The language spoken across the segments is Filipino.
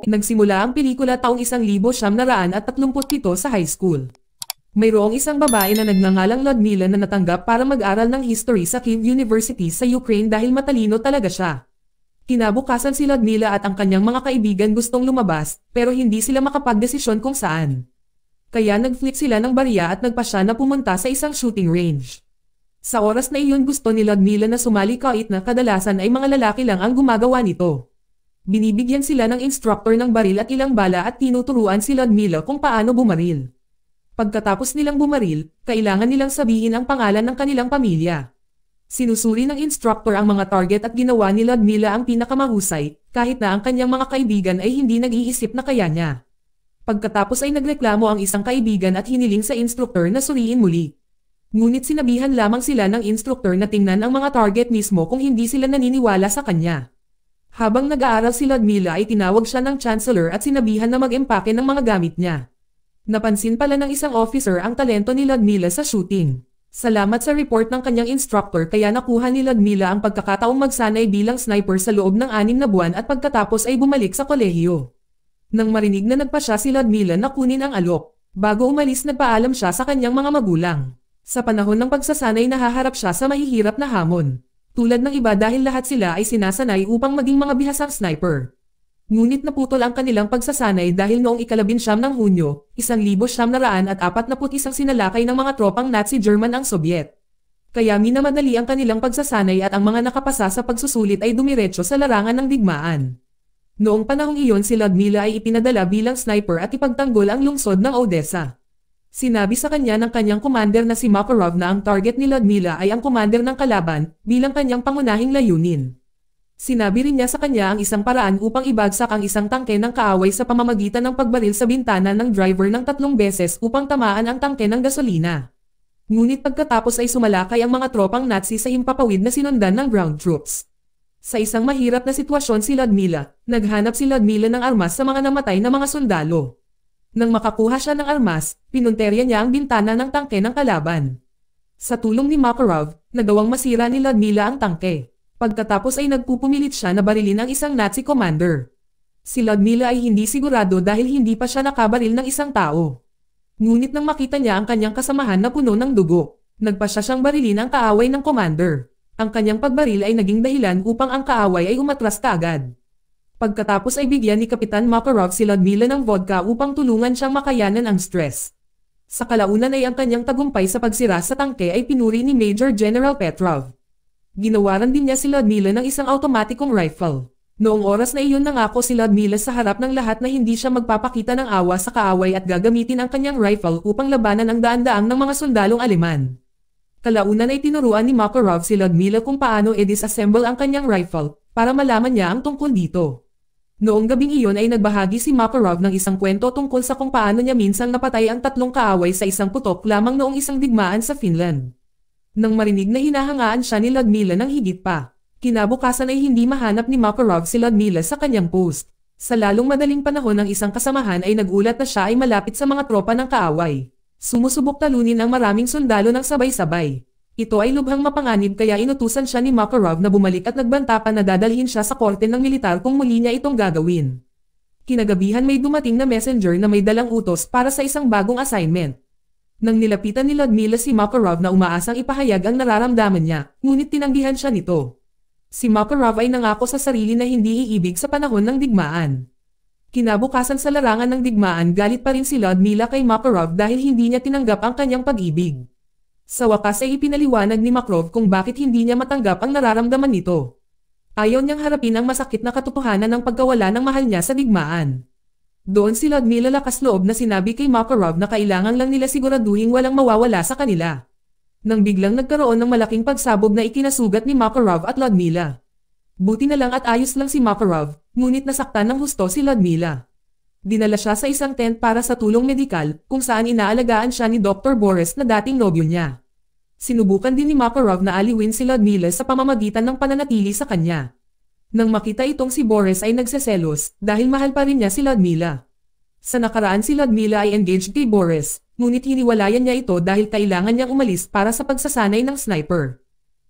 Nagsimula ang pelikula taong 1937 sa high school. Mayroong isang babae na nagngangalang Ludmila na natanggap para mag-aral ng history sa Kyiv University sa Ukraine dahil matalino talaga siya. Kinabukasan si Ludmila at ang kanyang mga kaibigan gustong lumabas, pero hindi sila makapagdesisyon kung saan. Kaya nag-flip sila ng barya at nagpasya na pumunta sa isang shooting range. Sa oras na iyon gusto ni Ludmila na sumali kahit na kadalasan ay mga lalaki lang ang gumagawa nito. Binibigyan sila ng instructor ng baril at ilang bala at tinuturuan si Ludmila kung paano bumaril. Pagkatapos nilang bumaril, kailangan nilang sabihin ang pangalan ng kanilang pamilya. Sinusuri ng instructor ang mga target at ginawa ni Ludmila ang pinakamahusay, kahit na ang kanyang mga kaibigan ay hindi nag-iisip na kaya niya. Pagkatapos ay nagreklamo ang isang kaibigan at hiniling sa instructor na suriin muli. Ngunit sinabihan lamang sila ng instructor na tingnan ang mga target mismo kung hindi sila naniniwala sa kanya. Habang nag-aaral si Ludmila ay tinawag siya ng chancellor at sinabihan na mag-empake ng mga gamit niya. Napansin pala ng isang officer ang talento ni Ludmila sa shooting. Salamat sa report ng kanyang instructor kaya nakuha ni Ludmila ang pagkakataong magsanay bilang sniper sa loob ng 6 na buwan at pagkatapos ay bumalik sa kolehiyo. Nang marinig na nagpasya si Ludmila na kunin ang alok, bago umalis nagpaalam siya sa kanyang mga magulang. Sa panahon ng pagsasanay nahaharap siya sa mahihirap na hamon. Tulad ng iba dahil lahat sila ay sinasanay upang maging mga bihasang sniper. Ngunit naputol ang kanilang pagsasanay dahil noong 19 ng Hunyo, 1941 sinalakay ng mga tropang Nazi German ang Soviet. Kaya minamadali ang kanilang pagsasanay at ang mga nakapasa sa pagsusulit ay dumiretso sa larangan ng digmaan. Noong panahong iyon si Ludmila ay ipinadala bilang sniper at ipagtanggol ang lungsod ng Odessa. Sinabi sa kanya ng kanyang commander na si Makarov na ang target ni Ludmila ay ang commander ng kalaban bilang kanyang pangunahing layunin. Sinabi rin niya sa kanya ang isang paraan upang ibagsak ang isang tangke ng kaaway sa pamamagitan ng pagbaril sa bintana ng driver ng 3 beses upang tamaan ang tangke ng gasolina. Ngunit pagkatapos ay sumalakay ang mga tropang Nazi sa himpapawid na sinundan ng ground troops. Sa isang mahirap na sitwasyon si Ludmila, naghanap si Ludmila ng armas sa mga namatay na mga sundalo. Nang makakuha siya ng armas, pinunterya niya ang bintana ng tangke ng kalaban. Sa tulong ni Makarov, nagawang masira ni Ludmila ang tangke. Pagkatapos ay nagpupumilit siya na barilin ang isang Nazi commander. Si Ludmila ay hindi sigurado dahil hindi pa siya nakabaril ng isang tao. Ngunit nang makita niya ang kanyang kasamahan na puno ng dugo, nagpasya siyang barilin ang kaaway ng commander. Ang kanyang pagbaril ay naging dahilan upang ang kaaway ay umatras kaagad. Pagkatapos ay bigyan ni Kapitan Makarov si Ludmila ng vodka upang tulungan siyang makayanan ang stress. Sa kalaunan ay ang kanyang tagumpay sa pagsira sa tangke ay pinuri ni Major General Petrov. Ginawaran din niya si Ludmila ng isang automatikong rifle. Noong oras na iyon nangako si Ludmila sa harap ng lahat na hindi siya magpapakita ng awa sa kaaway at gagamitin ang kanyang rifle upang labanan ang daan-daang ng mga sundalong Aleman. Kalaunan ay tinuruan ni Makarov si Ludmila kung paano i-disassemble ang kanyang rifle para malaman niya ang tungkol dito. Noong gabing iyon ay nagbahagi si Makarov ng isang kwento tungkol sa kung paano niya minsang napatay ang 3 kaaway sa isang putok lamang noong isang digmaan sa Finland. Nang marinig na hinahangaan siya ni Ludmila ng higit pa, kinabukasan ay hindi mahanap ni Makarov si Ludmila sa kanyang post. Sa lalong madaling panahon ng isang kasamahan ay nagulat na siya ay malapit sa mga tropa ng kaaway. Sumusubok talunin ang maraming sundalo ng sabay-sabay. Ito ay lubhang mapanganib kaya inutusan siya ni Makarov na bumalik at nagbanta pa na dadalhin siya sa korte ng militar kung muli niya itong gagawin. Kinagabihan may dumating na messenger na may dalang utos para sa isang bagong assignment. Nang nilapitan ni Ludmila si Makarov na umaasang ipahayag ang nararamdaman niya, ngunit tinanggihan siya nito. Si Makarov ay nangako sa sarili na hindi iibig sa panahon ng digmaan. Kinabukasan sa larangan ng digmaan galit pa rin si Ludmila kay Makarov dahil hindi niya tinanggap ang kanyang pag-ibig. Sa wakas ay ipinaliwanag ni Makarov kung bakit hindi niya matanggap ang nararamdaman nito. Ayaw niyang harapin ang masakit na katotohanan ng pagkawala ng mahal niya sa digmaan. Doon si Ludmila lakas loob na sinabi kay Makarov na kailangan lang nila siguraduhin walang mawawala sa kanila. Nang biglang nagkaroon ng malaking pagsabog na ikinasugat ni Makarov at Ludmila. Buti na lang at ayos lang si Makarov, ngunit nasaktan ng husto si Ludmila. Dinala siya sa isang tent para sa tulong medikal kung saan inaalagaan siya ni Dr. Boris na dating nobyo niya. Sinubukan din ni Makarov na aliwin si Ludmila sa pamamagitan ng pananatili sa kanya. Nang makita itong si Boris ay nagseselos dahil mahal pa rin niya si Ludmila. Sa nakaraan si Ludmila ay engaged kay Boris, ngunit hiniwalayan niya ito dahil kailangan niyang umalis para sa pagsasanay ng sniper.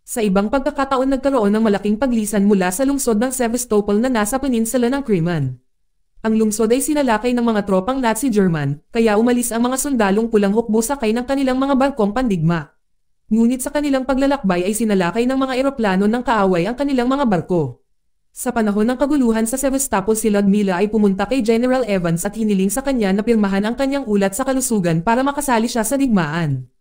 Sa ibang pagkakataon nagkaroon ng malaking paglisan mula sa lungsod ng Sevastopol na nasa peninsula ng Crimea. Ang lungsod ay sinalakay ng mga tropang Nazi German, kaya umalis ang mga sundalong pulang hukbo sakay ng kanilang mga barkong pandigma. Ngunit sa kanilang paglalakbay ay sinalakay ng mga eroplano ng kaaway ang kanilang mga barko. Sa panahon ng kaguluhan sa Sevastopol si Ludmila ay pumunta kay General Evans at hiniling sa kanya na pirmahan ang kanyang ulat sa kalusugan para makasali siya sa digmaan.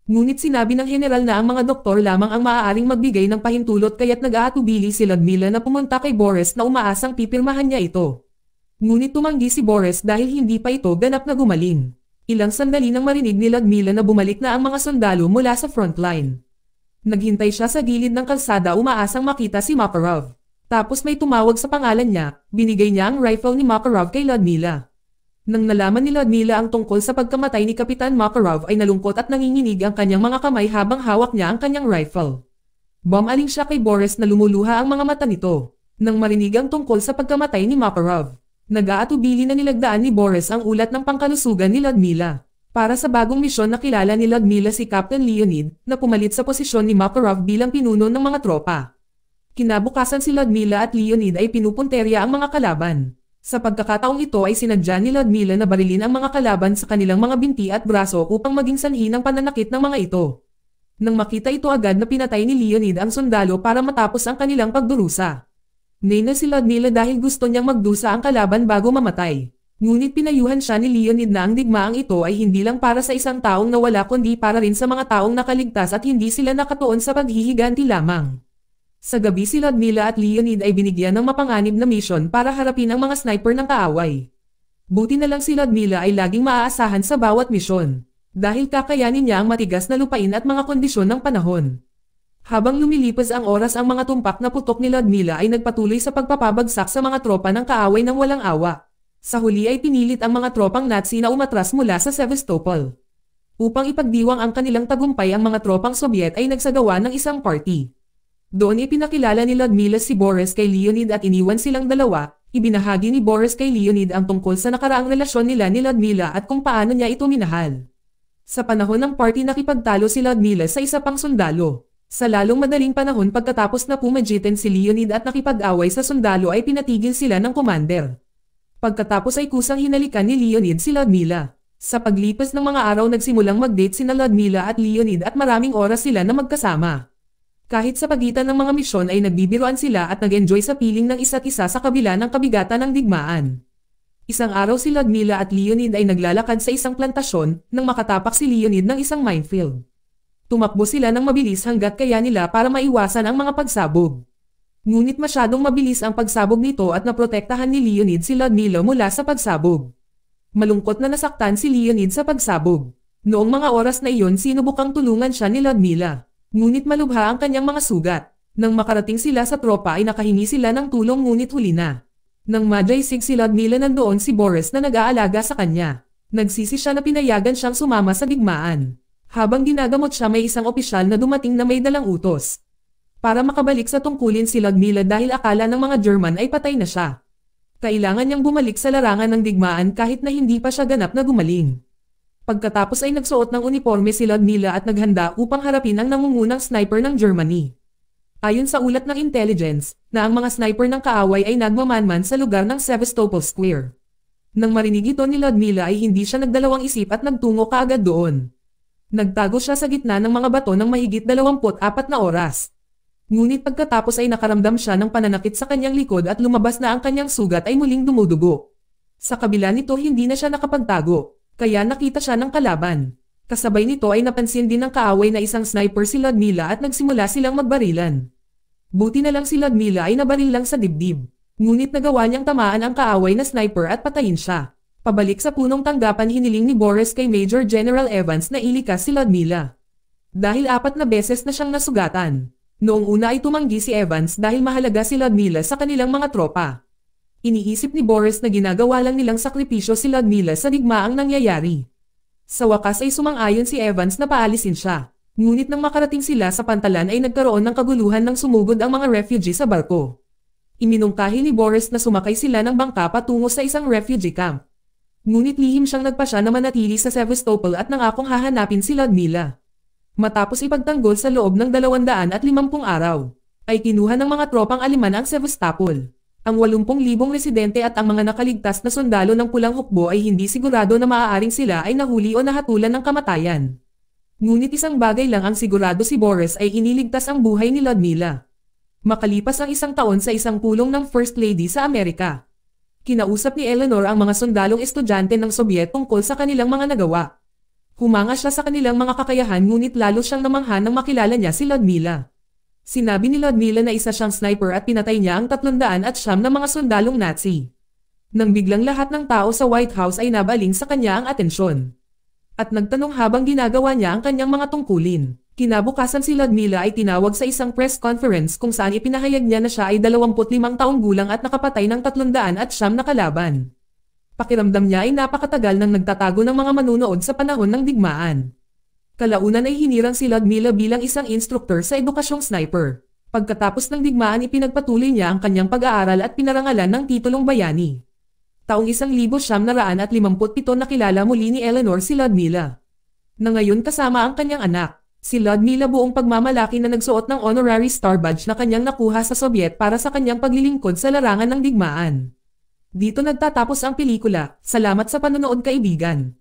Ngunit sinabi ng general na ang mga doktor lamang ang maaaring magbigay ng pahintulot kaya't nag-aatubili si Ludmila na pumunta kay Boris na umaasang pipirmahan niya ito. Ngunit tumanggi si Boris dahil hindi pa ito ganap na gumaling. Ilang sandali nang marinig ni Ludmila na bumalik na ang mga sundalo mula sa frontline. Naghintay siya sa gilid ng kalsada umaasang makita si Makarov. Tapos may tumawag sa pangalan niya, binigay niya ang rifle ni Makarov kay Ludmila. Nang nalaman ni Ludmila ang tungkol sa pagkamatay ni Kapitan Makarov ay nalungkot at nanginginig ang kanyang mga kamay habang hawak niya ang kanyang rifle. Bumaling siya kay Boris na lumuluha ang mga mata nito. Nang marinig ang tungkol sa pagkamatay ni Makarov, nag-aatubili na nilagdaan ni Boris ang ulat ng pangkalusugan ni Ludmila. Para sa bagong misyon nakilala ni Ludmila si Captain Leonid na pumalit sa posisyon ni Makarov bilang pinuno ng mga tropa. Kinabukasan si Ludmila at Leonid ay pinupunterya ang mga kalaban. Sa pagkakataong ito ay sinadya ni Ludmila na barilin ang mga kalaban sa kanilang mga binti at braso upang maging sanhi ng pananakit ng mga ito. Nang makita ito agad na pinatay ni Leonid ang sundalo para matapos ang kanilang pagdurusa. Nena si Ludmila dahil gusto niyang magdusa ang kalaban bago mamatay. Ngunit pinayuhan siya ni Leonid na ang digmaang ito ay hindi lang para sa isang taong nawala kundi para rin sa mga taong nakaligtas at hindi sila nakatuon sa paghihiganti lamang. Sa gabi si Ludmila at Leonid ay binigyan ng mapanganib na misyon para harapin ang mga sniper ng kaaway. Buti na lang si Ludmila ay laging maaasahan sa bawat misyon. Dahil kakayanin niya ang matigas na lupain at mga kondisyon ng panahon. Habang lumilipas ang oras ang mga tumpak na putok ni Ludmila ay nagpatuloy sa pagpapabagsak sa mga tropa ng kaaway ng walang awa. Sa huli ay pinilit ang mga tropang Nazi na umatras mula sa Sevastopol. Upang ipagdiwang ang kanilang tagumpay ang mga tropang Soviet ay nagsagawa ng isang party. Doon ipinakilala ni Ludmila si Boris kay Leonid at iniwan silang dalawa. Ibinahagi ni Boris kay Leonid ang tungkol sa nakaraang relasyon nila ni Ludmila at kung paano niya ito minahal. Sa panahon ng party nakipagtalo si Ludmila sa isa pang sundalo. Sa lalong madaling panahon pagkatapos na pumagitin si Leonid at nakipag-away sa sundalo ay pinatigil sila ng commander. Pagkatapos ay kusang hinalikan ni Leonid si Ludmila. Sa paglipas ng mga araw nagsimulang mag-date sina Ludmila at Leonid at maraming oras sila na magkasama. Kahit sa pagitan ng mga misyon ay nagbibiruan sila at nag-enjoy sa piling ng isa't isa sa kabila ng kabigatan ng digmaan. Isang araw si Ludmila at Leonid ay naglalakad sa isang plantasyon nang makatapak si Leonid ng isang minefield. Tumakbo sila ng mabilis hanggat kaya nila para maiwasan ang mga pagsabog. Ngunit masyadong mabilis ang pagsabog nito at naprotektahan ni Leonid si Ludmila mula sa pagsabog. Malungkot na nasaktan si Leonid sa pagsabog. Noong mga oras na iyon sinubukang tulungan siya ni Ludmila. Ngunit malubha ang kanyang mga sugat. Nang makarating sila sa tropa ay nakahingi sila ng tulong ngunit huli na. Nang madraysig si Ludmila nandoon si Boris na nag-aalaga sa kanya. Nagsisi siya na pinayagan siyang sumama sa digmaan. Habang ginagamot siya may isang opisyal na dumating na may dalang utos. Para makabalik sa tungkulin si Ludmila dahil akala ng mga German ay patay na siya. Kailangan niyang bumalik sa larangan ng digmaan kahit na hindi pa siya ganap na gumaling. Pagkatapos ay nagsuot ng uniforme si Ludmila at naghanda upang harapin ang nangungunang sniper ng Germany. Ayon sa ulat ng intelligence, na ang mga sniper ng kaaway ay nagmamanman sa lugar ng Sevastopol Square. Nang marinig ito ni Ludmila ay hindi siya nagdalawang isip at nagtungo kaagad doon. Nagtago siya sa gitna ng mga bato ng mahigit 24 na oras. Ngunit pagkatapos ay nakaramdam siya ng pananakit sa kanyang likod at lumabas na ang kanyang sugat ay muling dumudugo. Sa kabila nito hindi na siya nakapagtago, kaya nakita siya ng kalaban. Kasabay nito ay napansin din ng kaaway na isang sniper si Ludmila at nagsimula silang magbarilan. Buti na lang si Ludmila ay nabaril lang sa dibdib. Ngunit nagawa niyang tamaan ang kaaway na sniper at patayin siya. Pabalik sa punong tanggapan hiniling ni Boris kay Major General Evans na ilikas si Ludmila. Dahil 4 na beses na siyang nasugatan. Noong una ay tumanggi si Evans dahil mahalaga si Ludmila sa kanilang mga tropa. Iniisip ni Boris na ginagawa lang nilang sakripisyo si Ludmila sa digmaang nangyayari. Sa wakas ay sumang-ayon si Evans na paalisin siya. Ngunit nang makarating sila sa pantalan ay nagkaroon ng kaguluhan nang sumugod ang mga refugee sa barko. Iminungkahi ni Boris na sumakay sila ng bangka patungo sa isang refugee camp. Ngunit lihim siyang nagpasya na manatili sa Sevastopol at nangakong hahanapin si Ludmila. Matapos ipagtanggol sa loob ng 250 araw, ay kinuha ng mga tropang Aleman ang Sevastopol. Ang 80,000 residente at ang mga nakaligtas na sundalo ng Pulang Hukbo ay hindi sigurado na maaaring sila ay nahuli o nahatulan ng kamatayan. Ngunit isang bagay lang ang sigurado si Boris ay iniligtas ang buhay ni Ludmila. Makalipas ang isang taon sa isang pulong ng First Lady sa Amerika. Kinausap ni Eleanor ang mga sundalong estudyante ng Sobyet tungkol sa kanilang mga nagawa. Humanga siya sa kanilang mga kakayahan ngunit lalo siyang namangha nang makilala niya si Ludmila. Sinabi ni Ludmila na isa siyang sniper at pinatay niya ang 309 na mga sundalong Nazi. Nang biglang lahat ng tao sa White House ay nabaling sa kanya ang atensyon. At nagtanong habang ginagawa niya ang kanyang mga tungkulin. Kinabukasan si Ludmila ay tinawag sa isang press conference kung saan ipinahayag niya na siya ay 25 taong gulang at nakapatay ng 309 na kalaban. Pakiramdam niya ay napakatagal nang nagtatago ng mga manunood sa panahon ng digmaan. Kalaunan ay hinirang si Ludmila bilang isang instruktor sa edukasyong sniper. Pagkatapos ng digmaan ipinagpatuloy niya ang kanyang pag-aaral at pinarangalan ng titulong bayani. Taong 1957 nakilala muli ni Eleanor si Ludmila. Na ngayon kasama ang kanyang anak, si Ludmila buong pagmamalaki na nagsuot ng honorary star badge na kanyang nakuha sa Sobyet para sa kanyang paglilingkod sa larangan ng digmaan. Dito nagtatapos ang pelikula. Salamat sa panonood kaibigan.